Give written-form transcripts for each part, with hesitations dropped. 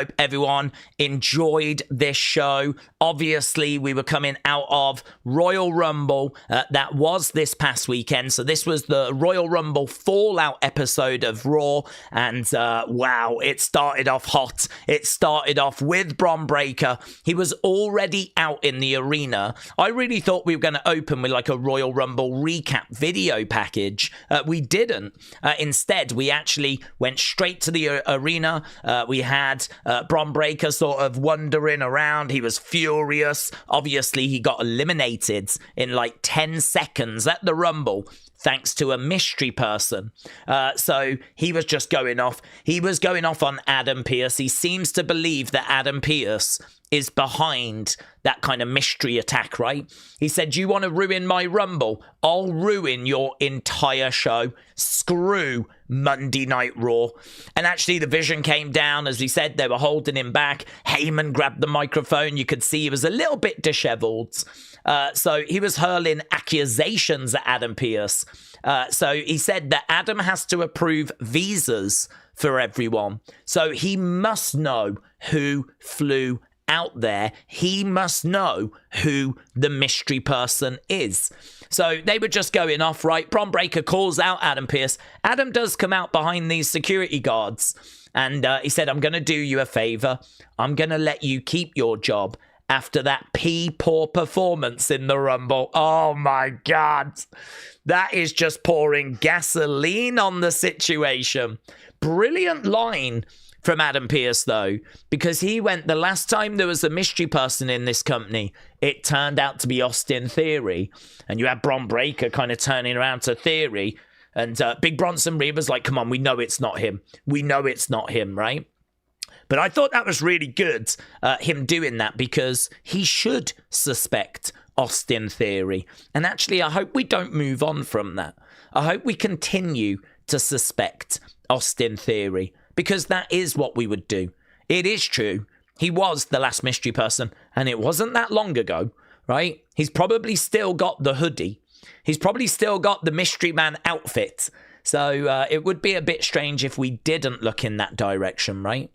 Hope everyone enjoyed this show. Obviously, we were coming out of Royal Rumble. That was this past weekend. So this was the Royal Rumble Fallout episode of Raw. And wow, it started off hot. It started off with Bron Breakker. He was already out in the arena. I really thought we were going to open with like a Royal Rumble recap video package. We didn't. Instead, we actually went straight to the arena. We had Bron Breakker sort of wandering around. He was furious. Obviously, he got eliminated in like 10 seconds at the Rumble thanks to a mystery person. So he was just going off. He was going off on Adam Pearce. He seems to believe that Adam Pearce is behind that kind of mystery attack, right? He said, you want to ruin my Rumble? I'll ruin your entire show. Screw Monday Night Raw. And actually, the Vision came down. As he said, they were holding him back. Heyman grabbed the microphone. You could see he was a little bit disheveled. So he was hurling accusations at Adam Pearce. So he said that Adam has to approve visas for everyone. So he must know who flew out there. He must know who the mystery person is. So they were just going off, right? Bron Breakker calls out Adam Pearce. Adam does come out behind these security guards. And he said, I'm going to do you a favor. I'm going to let you keep your job after that poor performance in the Rumble. Oh my God. That is just pouring gasoline on the situation. Brilliant line from Adam Pearce, though, because he went, the last time there was a mystery person in this company, it turned out to be Austin Theory. And you had Bron Breakker kind of turning around to Theory. And Big Bronson Reba's like, come on, we know it's not him. We know it's not him, right? But I thought that was really good, him doing that, because he should suspect Austin Theory. And actually, I hope we don't move on from that. I hope we continue to suspect Austin Theory, because that is what we would do. It is true. He was the last mystery person, and it wasn't that long ago, right? He's probably still got the hoodie. He's probably still got the mystery man outfit. So it would be a bit strange if we didn't look in that direction, right?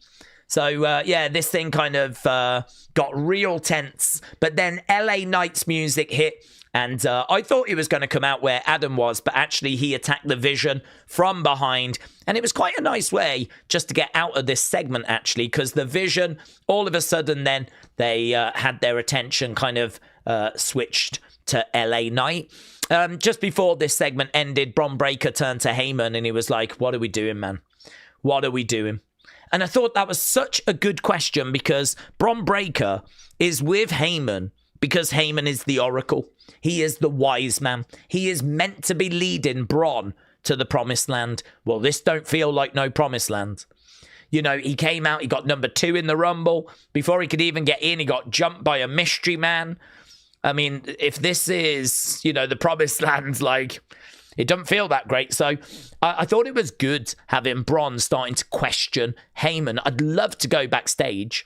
So, yeah, this thing kind of got real tense. But then LA Knight's music hit. And I thought he was going to come out where Adam was, but actually he attacked the Vision from behind. And it was quite a nice way just to get out of this segment, actually, because the Vision, all of a sudden then, they had their attention kind of switched to LA Knight. Just before this segment ended, Bron Breakker turned to Heyman and he was like, what are we doing, man? What are we doing? And I thought that was such a good question, because Bron Breakker is with Heyman because Heyman is the Oracle. He is the wise man. He is meant to be leading Bron to the promised land. Well, this don't feel like no promised land. You know, he came out, he got number 2 in the Rumble. Before he could even get in, he got jumped by a mystery man. I mean, if this is, you know, the promised land, like, it doesn't feel that great. So I thought it was good having Bron starting to question Heyman. I'd love to go backstage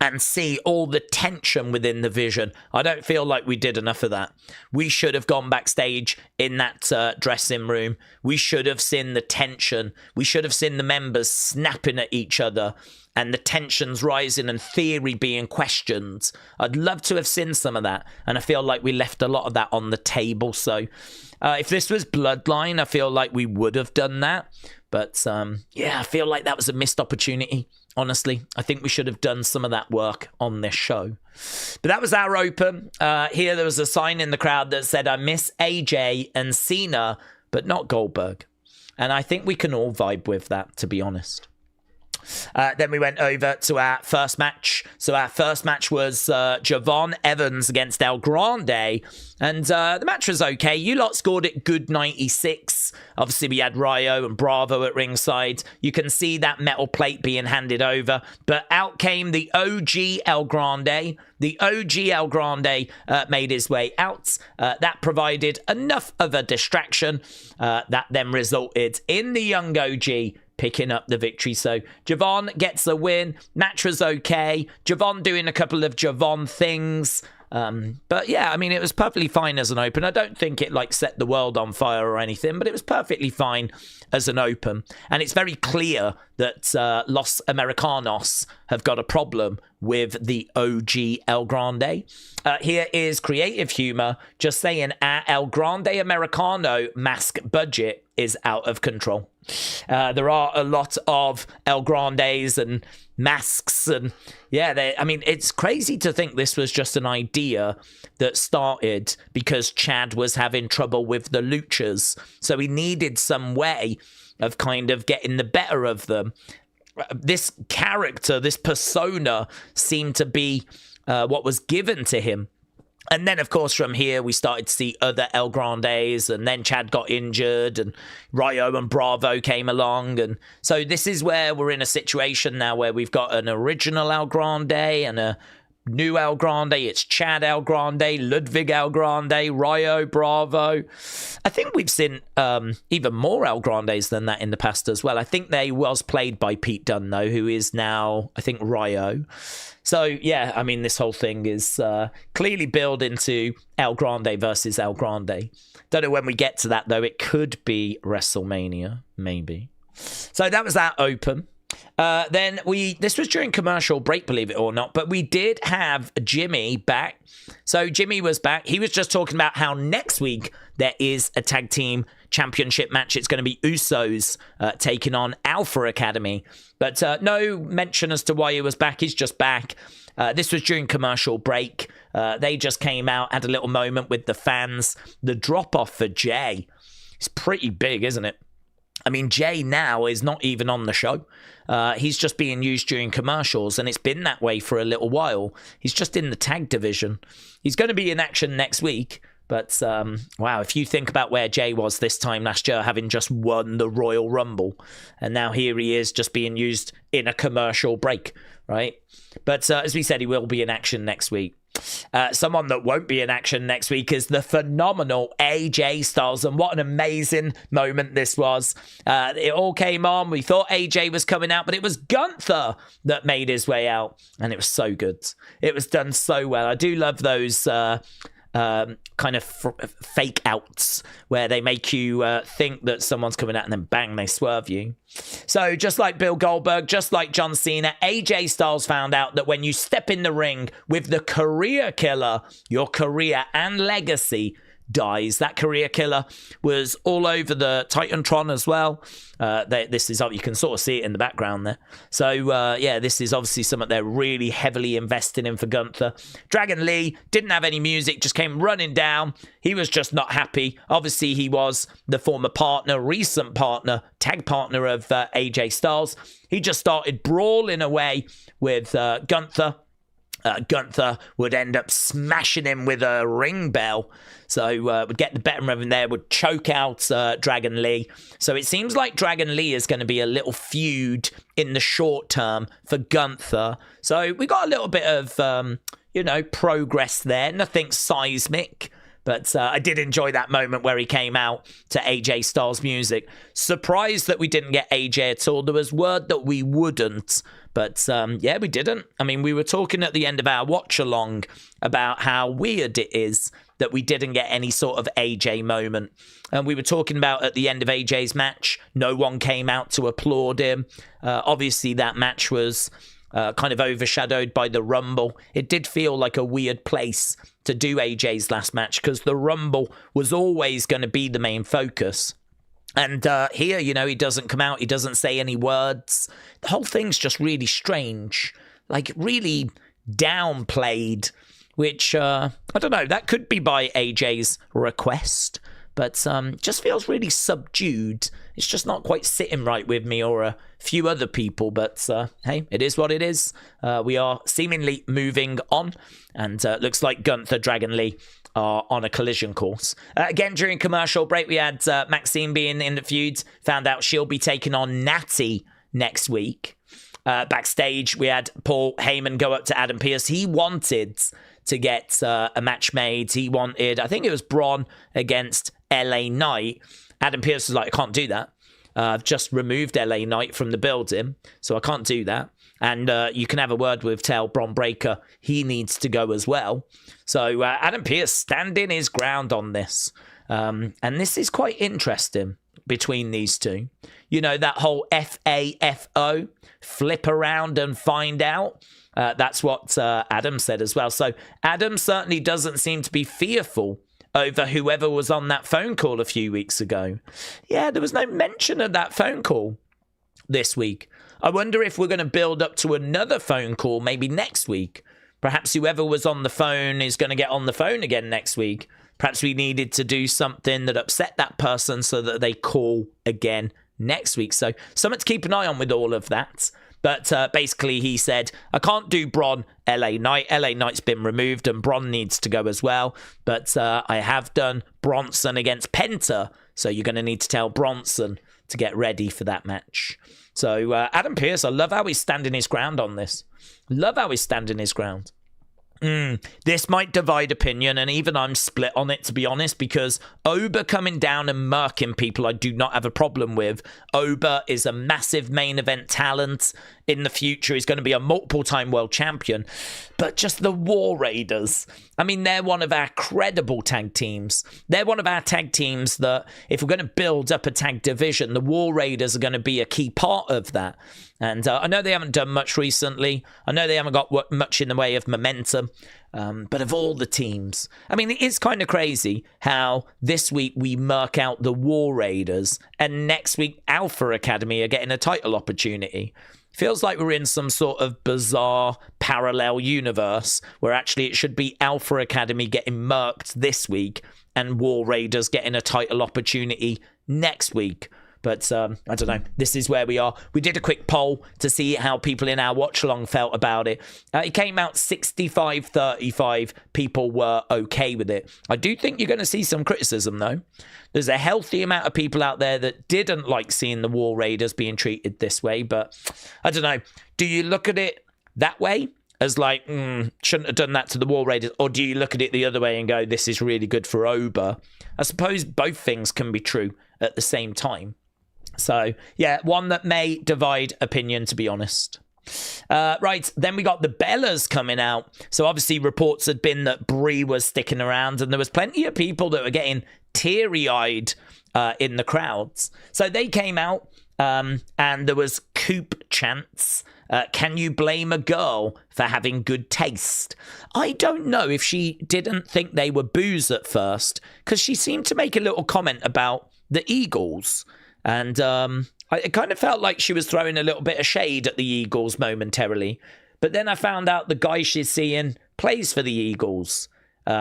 and see all the tension within the Vision. I don't feel like we did enough of that. We should have gone backstage in that dressing room. We should have seen the tension. We should have seen the members snapping at each other and the tensions rising and Theory being questioned. I'd love to have seen some of that. And I feel like we left a lot of that on the table. So if this was Bloodline, I feel like we would have done that. But yeah, I feel like that was a missed opportunity. Honestly, I think we should have done some of that work on this show. But that was our open. Here there was a sign in the crowd that said, I miss AJ and Cena, but not Goldberg. And I think we can all vibe with that, to be honest. Then we went over to our first match. So our first match was Javon Evans against El Grande. And the match was okay. You lot scored it good 96. Obviously, we had Ryo and Bravo at ringside. You can see that metal plate being handed over. But out came the OG El Grande. The OG El Grande made his way out. That provided enough of a distraction. That then resulted in the young OG picking up the victory. So Javon gets a win. Match was okay. Javon doing a couple of Javon things. But yeah, I mean, it was perfectly fine as an open. I don't think it like set the world on fire or anything, but it was perfectly fine as an open. And it's very clear that Los Americanos have got a problem with the OG El Grande. Here is creative humor just saying our El Grande Americano mask budget is out of control. There are a lot of El Grandes and masks, and yeah, I mean, it's crazy to think this was just an idea that started because Chad was having trouble with the luchas, so he needed some way of kind of getting the better of them. This character, this persona, seemed to be what was given to him. And then, of course, from here, we started to see other El Grandes, and then Chad got injured, and Rayo and Bravo came along. And so this is where we're in a situation now where we've got an original El Grande and a new El Grande. It's Chad El Grande, Ludwig El Grande, Rayo, Bravo. I think we've seen even more El Grandes than that in the past as well. I think they was played by Pete Dunne, though, who is now, I think, Rayo. So, yeah, I mean, this whole thing is clearly built into El Grande versus El Grande. Don't know when we get to that, though. It could be WrestleMania, maybe. So that was that open. Then this was during commercial break, believe it or not, but we did have Jimmy back. So Jimmy was back. He was just talking about how next week there is a tag team championship match. It's going to be Usos taking on Alpha Academy. But no mention as to why he was back. He's just back. This was during commercial break. They just came out, had a little moment with the fans. The drop-off for Jey is pretty big, isn't it? I mean, Jey now is not even on the show. He's just being used during commercials, and it's been that way for a little while. He's just in the tag division. He's going to be in action next week. But, wow, if you think about where Jey was this time last year, having just won the Royal Rumble, and now here he is just being used in a commercial break, right? But as we said, he will be in action next week. Someone that won't be in action next week is the phenomenal AJ Styles, and what an amazing moment this was. It all came on. We thought AJ was coming out, but it was Gunther that made his way out, and it was so good. It was done so well. I do love those kind of fake outs where they make you think that someone's coming out and then bang, they swerve you. So just like Bill Goldberg, just like John Cena, AJ Styles found out that when you step in the ring with the career killer, your career and legacy dies. That career killer was all over the Titantron as well. This is, you can sort of see it in the background there. So yeah, this is obviously something they're really heavily investing in for Gunther. Dragon Lee didn't have any music, just came running down. He was just not happy. Obviously, he was the former partner, recent partner, tag partner of AJ Styles. He just started brawling away with Gunther. Gunther would end up smashing him with a ring bell. So would get the better of him there, would choke out Dragon Lee. So it seems like Dragon Lee is going to be a little feud in the short term for Gunther. So we got a little bit of, progress there. Nothing seismic. But I did enjoy that moment where he came out to AJ Styles music. Surprised that we didn't get AJ at all. There was word that we wouldn't. But yeah, we didn't. I mean, we were talking at the end of our watch-along about how weird it is that we didn't get any sort of AJ moment. And we were talking about at the end of AJ's match, no one came out to applaud him. Obviously, that match was kind of overshadowed by the Rumble. It did feel like a weird place to do AJ's last match because the Rumble was always going to be the main focus. And here, he doesn't come out. He doesn't say any words. The whole thing's just really strange, like really downplayed, which, I don't know, that could be by AJ's request, but just feels really subdued. It's just not quite sitting right with me or a few other people, but hey, it is what it is. We are seemingly moving on, and looks like Gunther, Dragon Lee are on a collision course. Again, during commercial break, we had Maxxine being in the feud. Found out she'll be taking on Nattie next week. Backstage, we had Paul Heyman go up to Adam Pearce. He wanted to get a match made. He wanted, I think it was Bron against LA Knight. Adam Pearce was like, I can't do that. I've just removed LA Knight from the building, so I can't do that. And you can have a word with Bron Breakker. He needs to go as well. So Adam Pearce standing his ground on this. And this is quite interesting between these two. You know, that whole FAFO, flip around and find out. That's what Adam said as well. So Adam certainly doesn't seem to be fearful over whoever was on that phone call a few weeks ago. Yeah, there was no mention of that phone call this week. I wonder if we're going to build up to another phone call maybe next week. Perhaps whoever was on the phone is going to get on the phone again next week. Perhaps we needed to do something that upset that person so that they call again next week. So something to keep an eye on with all of that. But basically he said, I can't do Bron LA Knight. LA Knight's been removed and Bron needs to go as well. But I have done Bronson against Penta. So you're going to need to tell Bronson to get ready for that match. So Adam Pearce, I love how he's standing his ground on this. Love how he's standing his ground. This might divide opinion, and even I'm split on it, to be honest, because Oba coming down and murking people I do not have a problem with. Oba is a massive main event talent. In the future, he's going to be a multiple-time world champion. But just the War Raiders, I mean, they're one of our credible tag teams. They're one of our tag teams that, if we're going to build up a tag division, the War Raiders are going to be a key part of that. And I know they haven't done much recently. I know they haven't got much in the way of momentum. But of all the teams, I mean, it is kind of crazy how this week we murk out the War Raiders and next week Alpha Academy are getting a title opportunity. Feels like we're in some sort of bizarre parallel universe where actually it should be Alpha Academy getting murked this week and War Raiders getting a title opportunity next week. But I don't know. This is where we are. We did a quick poll to see how people in our watch-along felt about it. It came out 65-35. People were okay with it. I do think you're going to see some criticism, though. There's a healthy amount of people out there that didn't like seeing the War Raiders being treated this way. But I don't know. Do you look at it that way? As like, shouldn't have done that to the War Raiders? Or do you look at it the other way and go, this is really good for Oba? I suppose both things can be true at the same time. So, yeah, one that may divide opinion, to be honest. Right, then we got the Bellas coming out. So, obviously, reports had been that Brie was sticking around, and there was plenty of people that were getting teary-eyed in the crowds. So, they came out, and there was Coop chants. Can you blame a girl for having good taste? I don't know if she didn't think they were boos at first, because she seemed to make a little comment about the Eagles. And it kind of felt like she was throwing a little bit of shade at the Eagles momentarily. But then I found out the guy she's seeing plays for the Eagles,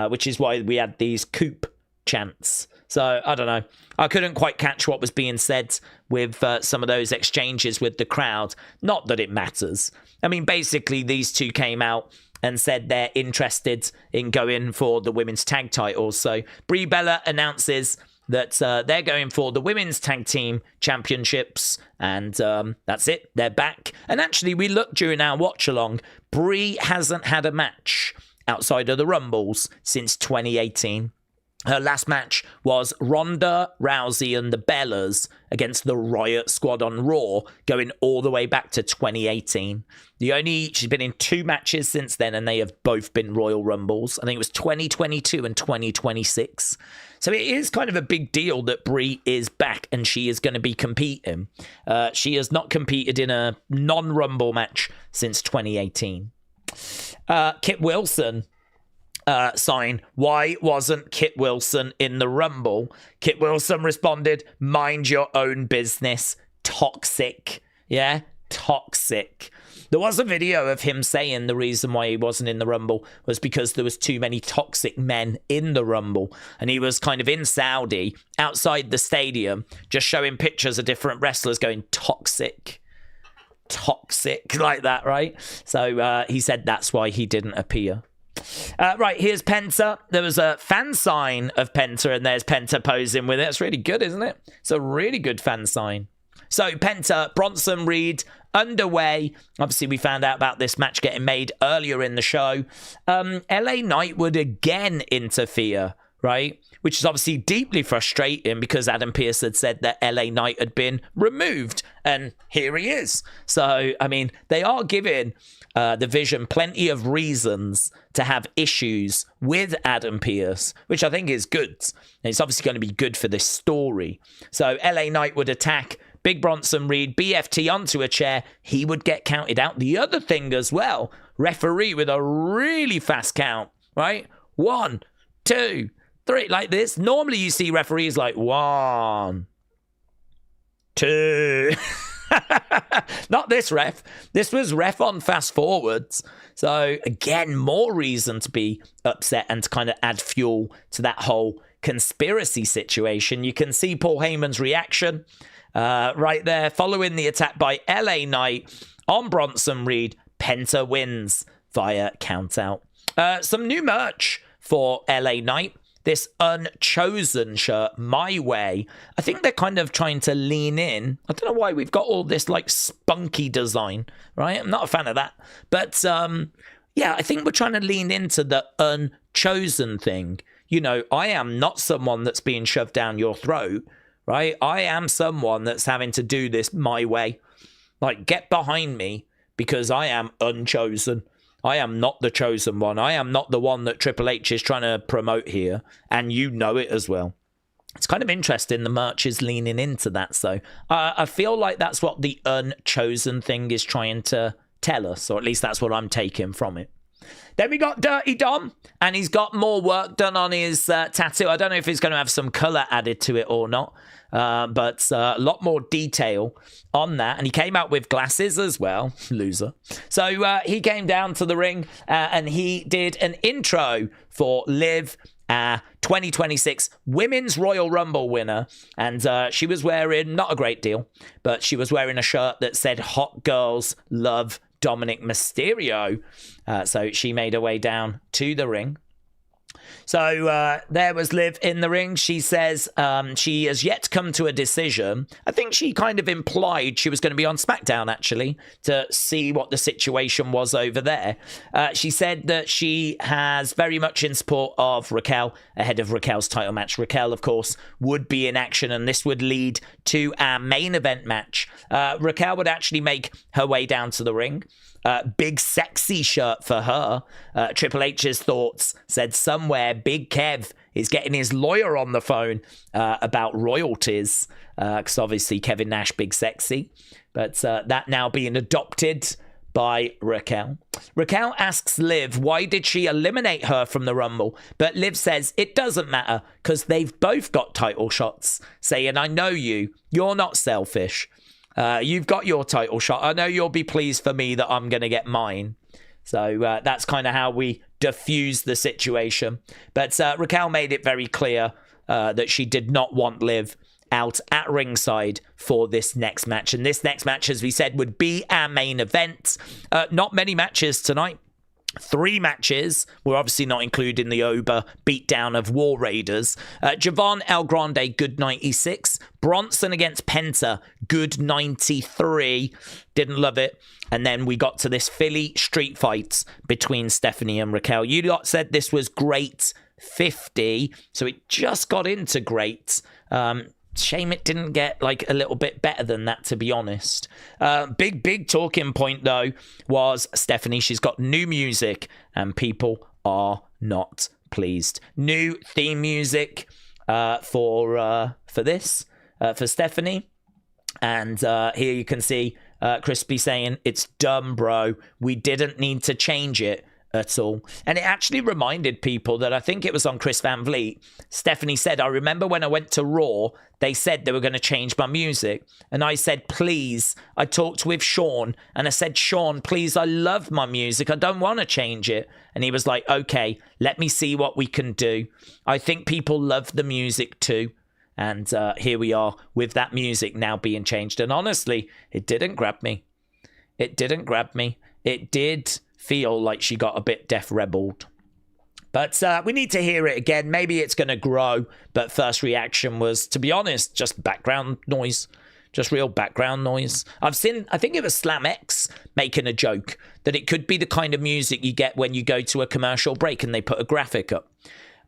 which is why we had these Coop chants. So, I don't know. I couldn't quite catch what was being said with some of those exchanges with the crowd. Not that it matters. I mean, basically, these two came out and said they're interested in going for the women's tag titles. So, Brie Bella announces that they're going for the women's tag team championships, and that's it. They're back. And actually, we looked during our watch-along. Brie hasn't had a match outside of the Rumbles since 2018. Her last match was Ronda Rousey and the Bellas against the Riot Squad on Raw, going all the way back to 2018. She's been in 2 matches since then, and they have both been Royal Rumbles. I think it was 2022 and 2026. So it is kind of a big deal that Brie is back and she is going to be competing. She has not competed in a non-Rumble match since 2018. Kit Wilson sign. Why wasn't Kit Wilson in the Rumble? Kit Wilson responded, mind your own business. Toxic. Yeah, toxic. There was a video of him saying the reason why he wasn't in the Rumble was because there was too many toxic men in the Rumble. And he was kind of in Saudi, outside the stadium, just showing pictures of different wrestlers going toxic. Toxic, like that, right? So he said that's why he didn't appear. Right, here's Penta. There was a fan sign of Penta, and there's Penta posing with it. It's really good, isn't it? It's a really good fan sign. So, Penta, Bronson Reed, underway. Obviously, we found out about this match getting made earlier in the show. LA Knight would again interfere right? Which is obviously deeply frustrating because Adam Pearce had said that LA Knight had been removed, and here he is. So, I mean, they are giving the Vision plenty of reasons to have issues with Adam Pearce, which I think is good. And it's obviously going to be good for this story. So, LA Knight would attack Big Bronson Reed, BFT onto a chair. He would get counted out. The other thing as well, referee with a really fast count, right? 1, 2, 3, like this. Normally you see referees like 1, 2. Not this ref. This was ref on fast forwards. So again, more reason to be upset and to kind of add fuel to that whole conspiracy situation. You can see Paul Heyman's reaction right there following the attack by LA Knight on Bronson Reed. Penta wins via countout. Some new merch for LA Knight. This Unchosen shirt, My Way. I think they're kind of trying to lean in. I don't know why we've got all this like spunky design, right? I'm not a fan of that. But yeah, I think we're trying to lean into the Unchosen thing. You know, I am not someone that's being shoved down your throat, right? I am someone that's having to do this my way. Like, get behind me because I am unchosen. I am not the chosen one. I am not the one that Triple H is trying to promote here. And you know it as well. It's kind of interesting. The merch is leaning into that. So I feel like that's what the Unchosen thing is trying to tell us. Or at least that's what I'm taking from it. Then we got Dirty Dom. And he's got more work done on his tattoo. I don't know if he's going to have some colour added to it or not. But a lot more detail on that. And he came out with glasses as well. Loser. So he came down to the ring and he did an intro for Liv, 2026 Women's Royal Rumble winner. And she was wearing, not a great deal, but she was wearing a shirt that said Hot Girls Love Dominik Mysterio. So she made her way down to the ring. So there was Liv in the ring. She says she has yet to come to a decision. I think she kind of implied she was going to be on SmackDown, actually, to see what the situation was over there. She said that she has very much in support of Raquel ahead of Raquel's title match. Raquel, of course, would be in action, and this would lead to our main event match. Raquel would actually make her way down to the ring. Big sexy shirt for her. Triple H's thoughts said somewhere Big Kev is getting his lawyer on the phone about royalties, because obviously Kevin Nash, big sexy, but that now being adopted by Raquel. Raquel asks Liv why did she eliminate her from the Rumble, but Liv says it doesn't matter because they've both got title shots, saying I know you're not selfish. You've got your title shot. I know you'll be pleased for me that I'm going to get mine. So that's kind of how we diffuse the situation. But Raquel made it very clear that she did not want Liv out at ringside for this next match. And this next match, as we said, would be our main event. Not many matches tonight. 3 matches. We're obviously not including the Oba beatdown of War Raiders. Javon El Grande, good 96. Bronson against Penta, good 93. Didn't love it. And then we got to this Philly street fight between Stephanie and Raquel. You lot said this was great 50, so it just got into great. Shame it didn't get like a little bit better than that, to be honest. Big talking point though was Stephanie. She's got new music and people are not pleased. New theme music for Stephanie. And here you can see Crispy saying it's dumb, bro. We didn't need to change it at all. And it actually reminded people that I think it was on Chris Van Vliet. Stephanie said, I remember when I went to Raw, they said they were going to change my music. And I said, please. I talked with Sean and I said, Sean, please, I love my music. I don't want to change it. And he was like, okay, let me see what we can do. I think people love the music too. And here we are with that music now being changed. And honestly, it didn't grab me. It didn't grab me. It did feel like she got a bit Def Rebelled. But we need to hear it again. Maybe it's going to grow. But first reaction was, to be honest, just background noise. Just real background noise. I think it was Slam X making a joke that it could be the kind of music you get when you go to a commercial break and they put a graphic up.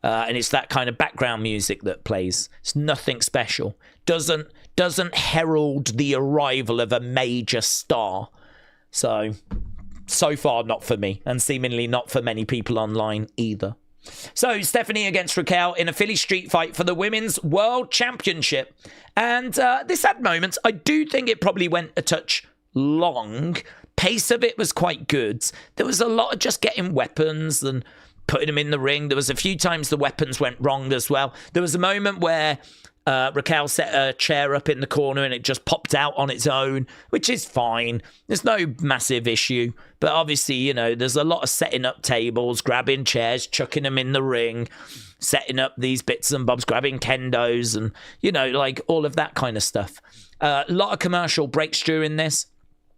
And it's that kind of background music that plays. It's nothing special. Doesn't herald the arrival of a major star. So far, not for me, and seemingly not for many people online either. So, Stephanie against Raquel in a Philly street fight for the Women's World Championship. And this had moments. I do think it probably went a touch long. Pace of it was quite good. There was a lot of just getting weapons and putting them in the ring. There was a few times the weapons went wrong as well. There was a moment where Raquel set a chair up in the corner and it just popped out on its own, which is fine. There's no massive issue. But obviously, you know, there's a lot of setting up tables, grabbing chairs, chucking them in the ring, setting up these bits and bobs, grabbing kendos and, you know, like all of that kind of stuff. A lot of commercial breaks during this.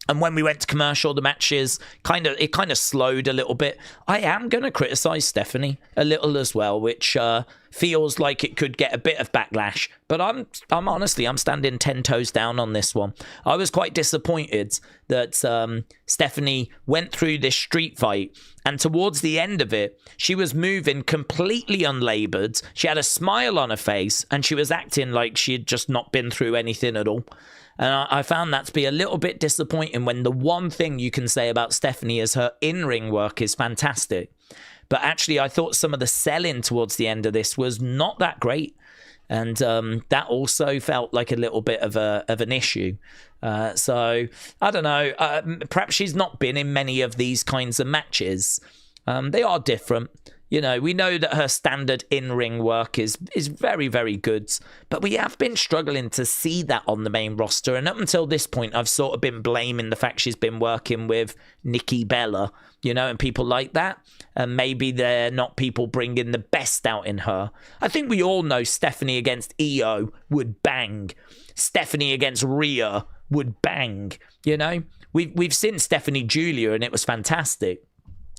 And when we went to commercial, the matches kind of slowed a little bit. I am going to criticize Stephanie a little as well, which feels like it could get a bit of backlash. But I'm honestly standing 10 toes down on this one. I was quite disappointed that Stephanie went through this street fight, and towards the end of it, she was moving completely unlabored. She had a smile on her face, and she was acting like she had just not been through anything at all. And I found that to be a little bit disappointing when the one thing you can say about Stephanie is her in-ring work is fantastic. But actually, I thought some of the selling towards the end of this was not that great. And that also felt like a little bit of an issue. So, I don't know. Perhaps she's not been in many of these kinds of matches. They are different. You know, we know that her standard in-ring work is very, very good, but we have been struggling to see that on the main roster. And up until this point, I've sort of been blaming the fact she's been working with Nikki Bella, you know, and people like that. And maybe they're not people bringing the best out in her. I think we all know Stephanie against Io would bang. Stephanie against Rhea would bang, you know. We've seen Stephanie Julia and it was fantastic.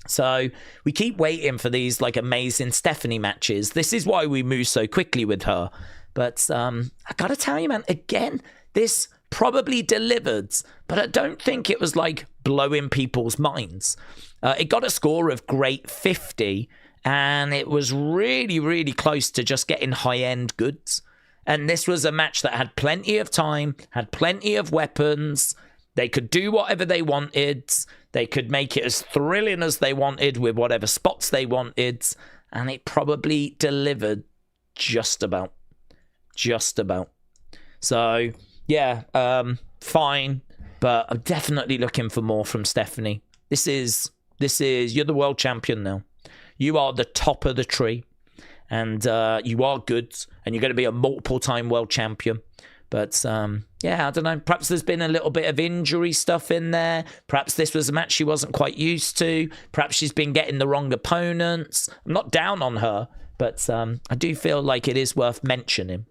So we keep waiting for these like amazing Stephanie matches. This is why we move so quickly with her. But I gotta tell you, man, again, this probably delivered, but I don't think it was like blowing people's minds. It got a score of great 50, and it was really, really close to just getting high-end goods. And this was a match that had plenty of time, had plenty of weapons. They could do whatever they wanted. They could make it as thrilling as they wanted with whatever spots they wanted. And it probably delivered just about. Just about. So, yeah, fine. But I'm definitely looking for more from Stephanie. This is, you're the world champion now. You are the top of the tree. And you are good. And you're going to be a multiple-time world champion. But, yeah, I don't know. Perhaps there's been a little bit of injury stuff in there. Perhaps this was a match she wasn't quite used to. Perhaps she's been getting the wrong opponents. I'm not down on her, but I do feel like it is worth mentioning.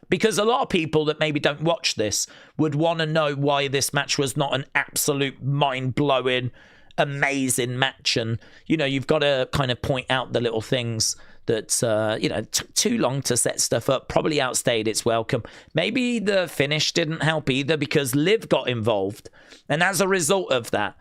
Because a lot of people that maybe don't watch this would want to know why this match was not an absolute mind-blowing, amazing match. And, you know, you've got to kind of point out the little things that, you know, took too long to set stuff up, probably outstayed its welcome. Maybe the finish didn't help either because Liv got involved. And as a result of that,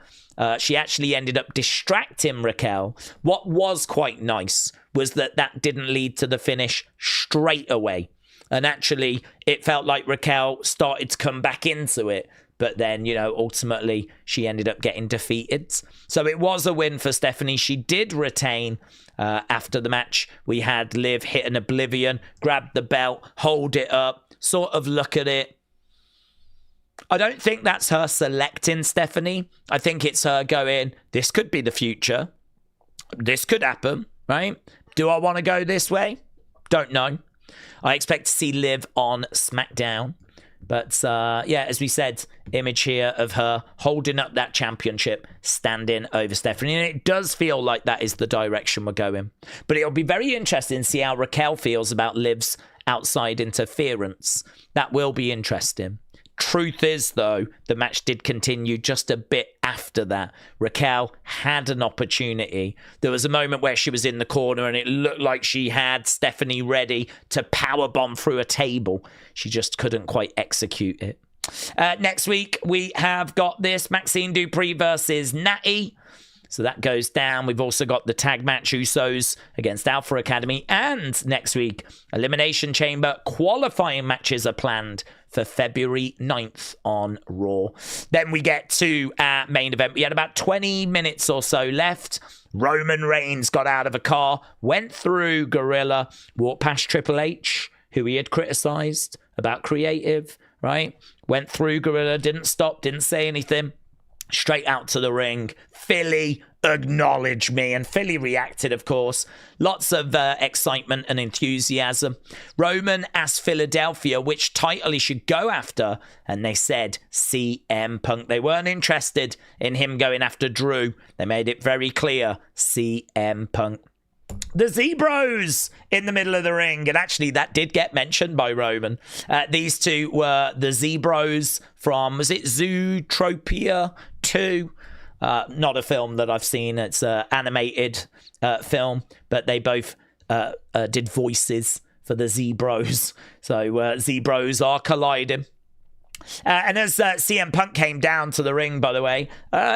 she actually ended up distracting Raquel. What was quite nice was that didn't lead to the finish straight away. And actually, it felt like Raquel started to come back into it. But then, you know, ultimately, she ended up getting defeated. So it was a win for Stephanie. She did retain after the match. We had Liv hit an oblivion, grab the belt, hold it up, sort of look at it. I don't think that's her selecting Stephanie. I think it's her going, this could be the future. This could happen, right? Do I want to go this way? Don't know. I expect to see Liv on SmackDown. But, yeah, as we said, image here of her holding up that championship, standing over Stephanie. And it does feel like that is the direction we're going. But it'll be very interesting to see how Raquel feels about Liv's outside interference. That will be interesting. Truth is, though, the match did continue just a bit after that. Raquel had an opportunity. There was a moment where she was in the corner and it looked like she had Stephanie ready to powerbomb through a table. She just couldn't quite execute it. Next week, we have got this Maxxine Dupri versus Nattie. So that goes down. We've also got the tag match Usos against Alpha Academy. And next week, Elimination Chamber qualifying matches are planned for February 9th on Raw. Then we get to our main event. We had about 20 minutes or so left. Roman Reigns got out of a car, went through Gorilla, walked past Triple H, who he had criticized about creative, right? Went through Gorilla, didn't stop, didn't say anything. Straight out to the ring. Philly acknowledged me, and Philly reacted, of course. Lots of excitement and enthusiasm. Roman asked Philadelphia which title he should go after, and they said CM Punk. They weren't interested in him going after Drew. They made it very clear, CM Punk. The Zebros in the middle of the ring, and actually that did get mentioned by Roman. These two were the Zebros from, was it Zootopia 2? Not a film that I've seen. It's an animated film, but they both did voices for the Zebros. So Zebros are colliding. And as CM Punk came down to the ring, by the way,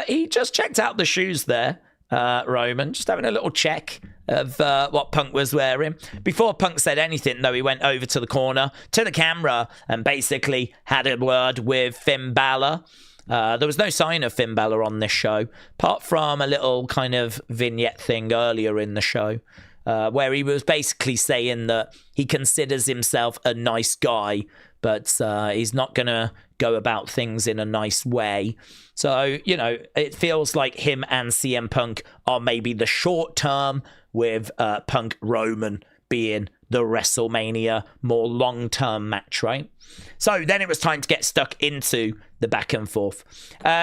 he just checked out the shoes there, Roman, just having a little check of what Punk was wearing. Before Punk said anything, though, he went over to the corner, to the camera, and basically had a word with Finn Balor. There was no sign of Finn Balor on this show, apart from a little kind of vignette thing earlier in the show, where he was basically saying that he considers himself a nice guy, but he's not going to go about things in a nice way. So, you know, it feels like him and CM Punk are maybe the short term, with Punk Roman being the WrestleMania more long-term match, right? So then it was time to get stuck into the back and forth.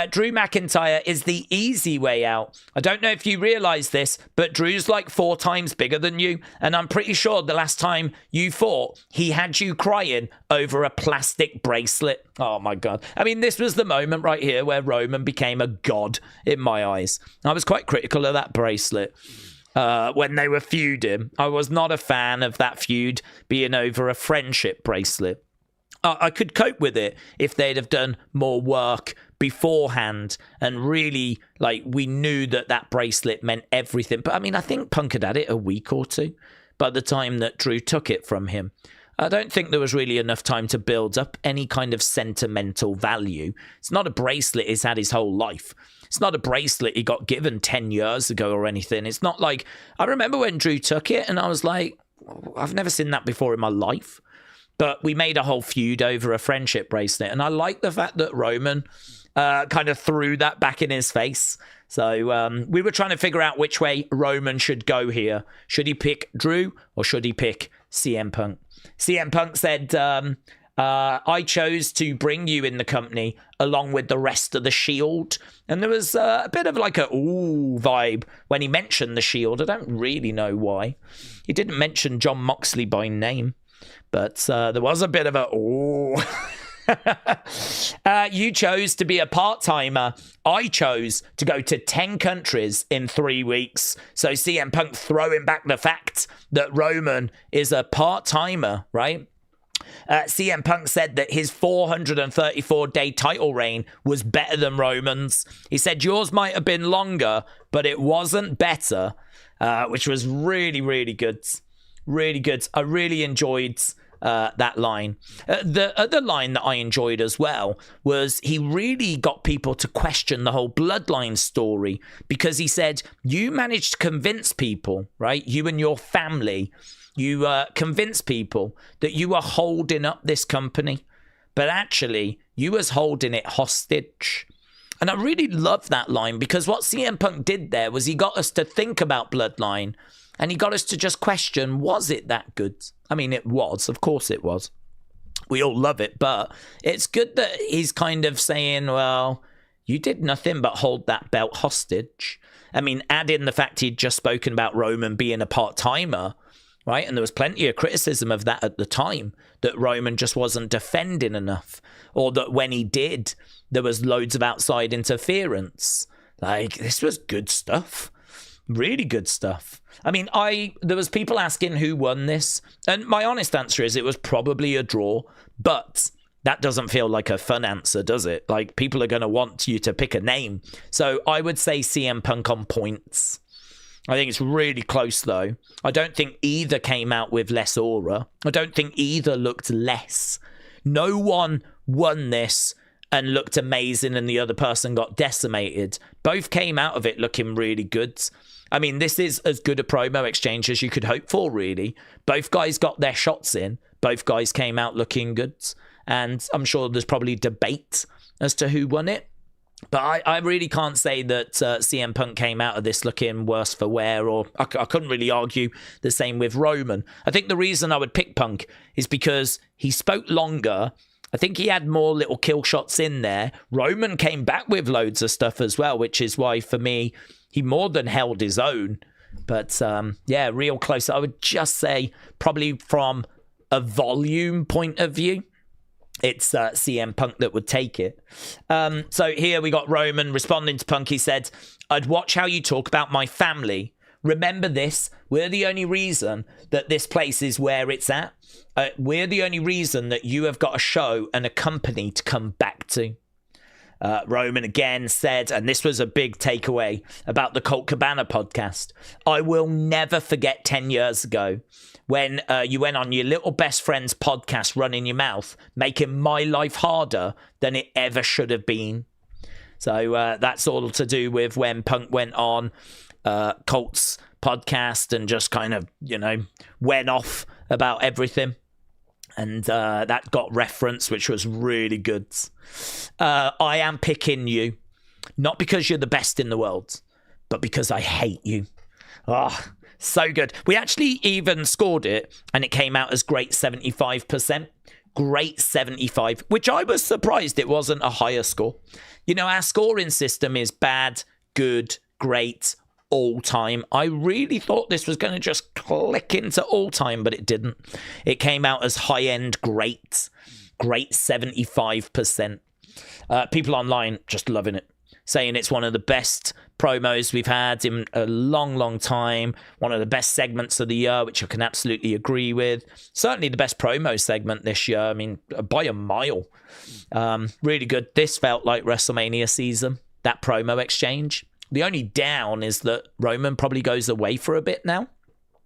Drew McIntyre is the easy way out. I don't know if you realize this, but Drew's like 4 times bigger than you, and I'm pretty sure the last time you fought, he had you crying over a plastic bracelet. Oh my God. I mean, this was the moment right here where Roman became a god in my eyes. I was quite critical of that bracelet. When they were feuding, I was not a fan of that feud being over a friendship bracelet. I could cope with it if they'd have done more work beforehand and really, like, we knew that that bracelet meant everything. But I mean, I think Punk had it a week or two by the time that Drew took it from him. I don't think there was really enough time to build up any kind of sentimental value. It's not a bracelet he's had his whole life. It's not a bracelet he got given 10 years ago or anything. It's not like, I remember when Drew took it and I was like, I've never seen that before in my life. But we made a whole feud over a friendship bracelet. And I like the fact that Roman kind of threw that back in his face. So we were trying to figure out which way Roman should go here. Should he pick Drew or should he pick CM Punk? CM Punk said, I chose to bring you in the company along with the rest of the Shield. And there was a bit of like a ooh vibe when he mentioned the Shield. I don't really know why. He didn't mention Jon Moxley by name, but there was a bit of a ooh. You chose to be a part-timer. I chose to go to 10 countries in 3 weeks. So CM Punk throwing back the fact that Roman is a part-timer, right? CM Punk said that his 434-day title reign was better than Roman's. He said yours might have been longer, but it wasn't better, which was really, really good. Really good. I really enjoyed that line. The other line that I enjoyed as well was he really got people to question the whole bloodline story, because he said, you managed to convince people, right? You and your family, you convinced people that you were holding up this company, but actually you was holding it hostage. And I really love that line, because what CM Punk did there was he got us to think about bloodline. And he got us to just question, was it that good? I mean, it was. Of course it was. We all love it. But it's good that he's kind of saying, well, you did nothing but hold that belt hostage. I mean, add in the fact he'd just spoken about Roman being a part-timer, right? And there was plenty of criticism of that at the time, that Roman just wasn't defending enough. Or that when he did, there was loads of outside interference. Like, this was good stuff. Really good stuff. I mean, there was people asking who won this, and my honest answer is it was probably a draw, but that doesn't feel like a fun answer, does it? Like, people are going to want you to pick a name. So I would say CM Punk on points. I think it's really close, though. I don't think either came out with less aura. I don't think either looked less. No one won this and looked amazing and the other person got decimated. Both came out of it looking really good. I mean, this is as good a promo exchange as you could hope for, really. Both guys got their shots in. Both guys came out looking good. And I'm sure there's probably debate as to who won it. But I really can't say that CM Punk came out of this looking worse for wear, or I couldn't really argue the same with Roman. I think the reason I would pick Punk is because he spoke longer. I think he had more little kill shots in there. Roman came back with loads of stuff as well, which is why, for me, he more than held his own. But, yeah, real close. I would just say probably from a volume point of view, it's CM Punk that would take it. So here we got Roman responding to Punk. He said, "I'd watch how you talk about my family. Remember this, we're the only reason that this place is where it's at. We're the only reason that you have got a show and a company to come back to." Roman again said, and this was a big takeaway about the Colt Cabana podcast, "I will never forget 10 years ago when you went on your little best friend's podcast running your mouth, making my life harder than it ever should have been." So that's all to do with when Punk went on Colt's podcast and just kind of, went off about everything. And that got reference, which was really good. "I am picking you, not because you're the best in the world, but because I hate you." Oh, so good. We actually even scored it, and it came out as great 75%. Great 75, which I was surprised it wasn't a higher score. Our scoring system is bad, good, great, all time. I really thought this was going to just click into all time, but it didn't. It came out as high-end great 75%. People online just loving it, saying it's one of the best promos we've had in a long, long time. One of the best segments of the year, which I can absolutely agree with. Certainly the best promo segment this year. I mean, by a mile. Really good. This felt like WrestleMania season, that promo exchange. The only down is that Roman probably goes away for a bit now.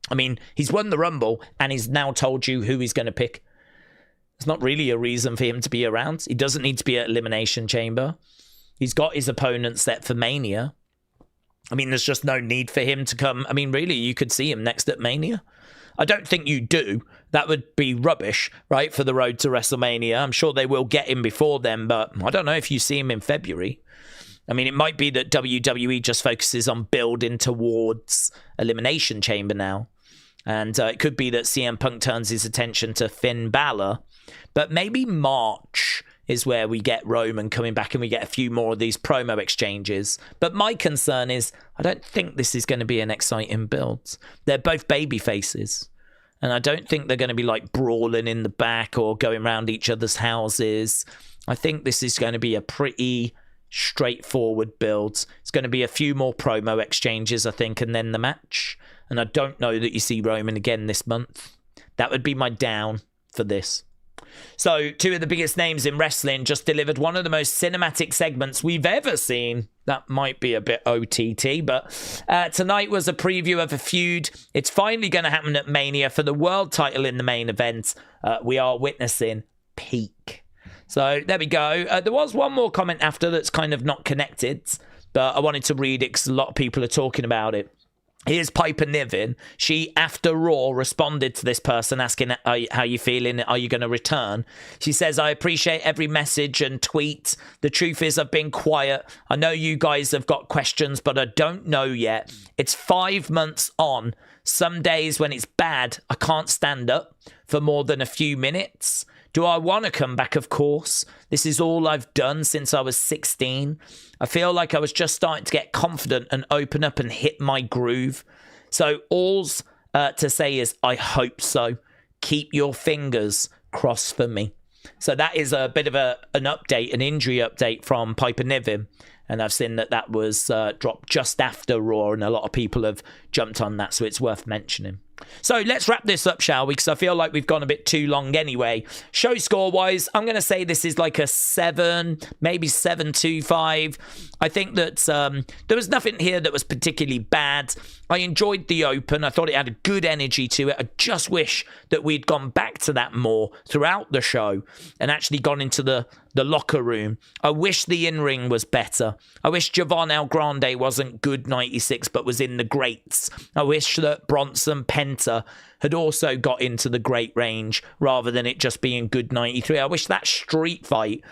I mean, he's won the Rumble and he's now told you who he's going to pick. There's not really a reason for him to be around. He doesn't need to be at Elimination Chamber. He's got his opponent set for Mania. I mean, there's just no need for him to come. I mean, really, you could see him next at Mania. I don't think you do. That would be rubbish, right, for the road to WrestleMania. I'm sure they will get him before then, but I don't know if you see him in February. I mean, it might be that WWE just focuses on building towards Elimination Chamber now. And it could be that CM Punk turns his attention to Finn Balor. But maybe March is where we get Roman coming back and we get a few more of these promo exchanges. But my concern is, I don't think this is going to be an exciting build. They're both baby faces. And I don't think they're going to be like brawling in the back or going around each other's houses. I think this is going to be a pretty straightforward build. It's going to be a few more promo exchanges, I think, and then the match. And I don't know that you see Roman again this month. That would be my down for this. So, two of the biggest names in wrestling just delivered one of the most cinematic segments we've ever seen. That might be a bit OTT, but tonight was a preview of a feud. It's finally going to happen at Mania for the world title in the main event. We are witnessing peak. So there we go. There was one more comment after that's kind of not connected, but I wanted to read it because a lot of people are talking about it. Here's Piper Niven. She, after Raw, responded to this person asking, how you feeling? Are you going to return? She says, "I appreciate every message and tweet. The truth is I've been quiet. I know you guys have got questions, but I don't know yet. It's 5 months on. Some days when it's bad, I can't stand up for more than a few minutes. Do I want to come back? Of course. This is all I've done since I was 16. I feel like I was just starting to get confident and open up and hit my groove. So all's to say is I hope so. Keep your fingers crossed for me." So that is a bit of an update, an injury update from Piper Niven. And I've seen that was dropped just after Raw, and a lot of people have jumped on that, so it's worth mentioning. So let's wrap this up, shall we? Because I feel like we've gone a bit too long anyway. Show score-wise, I'm going to say this is like a 7, maybe 7.25. I think that there was nothing here that was particularly bad. I enjoyed the open. I thought it had a good energy to it. I just wish that we'd gone back to that more throughout the show and actually gone into the locker room. I wish the in-ring was better. I wish Javon El Grande wasn't good 96 but was in the greats. I wish that Bronson Penta had also got into the great range rather than it just being good 93. I wish that street fight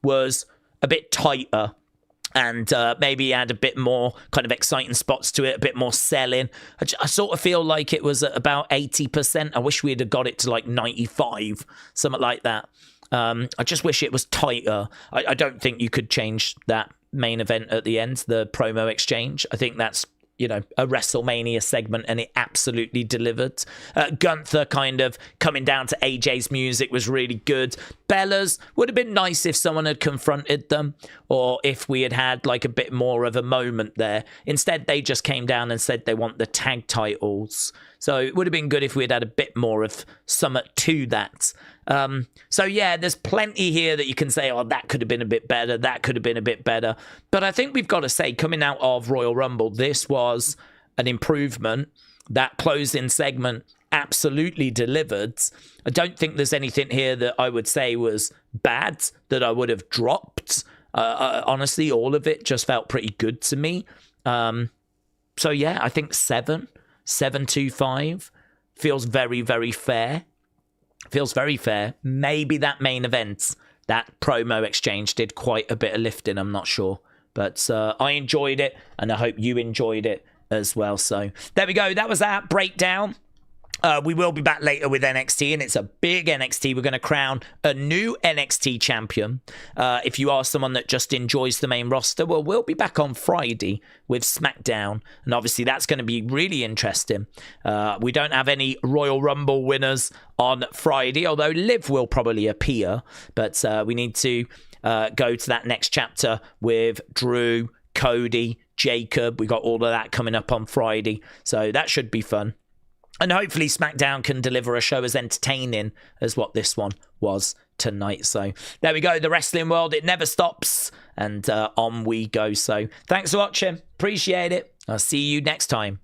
was a bit tighter and maybe had a bit more kind of exciting spots to it, a bit more selling. I sort of feel like it was at about 80%. I wish we'd have got it to like 95, something like that. I just wish it was tighter. I don't think you could change that main event at the end, the promo exchange. I think that's, you know, a WrestleMania segment, and it absolutely delivered. Gunther kind of coming down to AJ's music was really good. Bella's would have been nice if someone had confronted them, or if we had had like a bit more of a moment there. Instead, they just came down and said they want the tag titles. So it would have been good if we had had a bit more of something to that. So yeah, there's plenty here that you can say, oh, that could have been a bit better, that could have been a bit better. But I think we've got to say, coming out of Royal Rumble, this was an improvement. That closing segment absolutely delivered. I don't think there's anything here that I would say was bad, that I would have dropped. Honestly, all of it just felt pretty good to me. So yeah, I think 7.25 feels very, very fair. Feels very fair. Maybe that main event, that promo exchange did quite a bit of lifting, I'm not sure. But I enjoyed it, and I hope you enjoyed it as well. So there we go. That was our breakdown. We will be back later with NXT, and it's a big NXT. We're going to crown a new NXT champion. If you are someone that just enjoys the main roster, well, we'll be back on Friday with SmackDown, and obviously that's going to be really interesting. We don't have any Royal Rumble winners on Friday, although Liv will probably appear, but we need to go to that next chapter with Drew, Cody, Jacob. We got all of that coming up on Friday, so that should be fun. And hopefully SmackDown can deliver a show as entertaining as what this one was tonight. So there we go. The wrestling world, it never stops. And on we go. So thanks for watching. Appreciate it. I'll see you next time.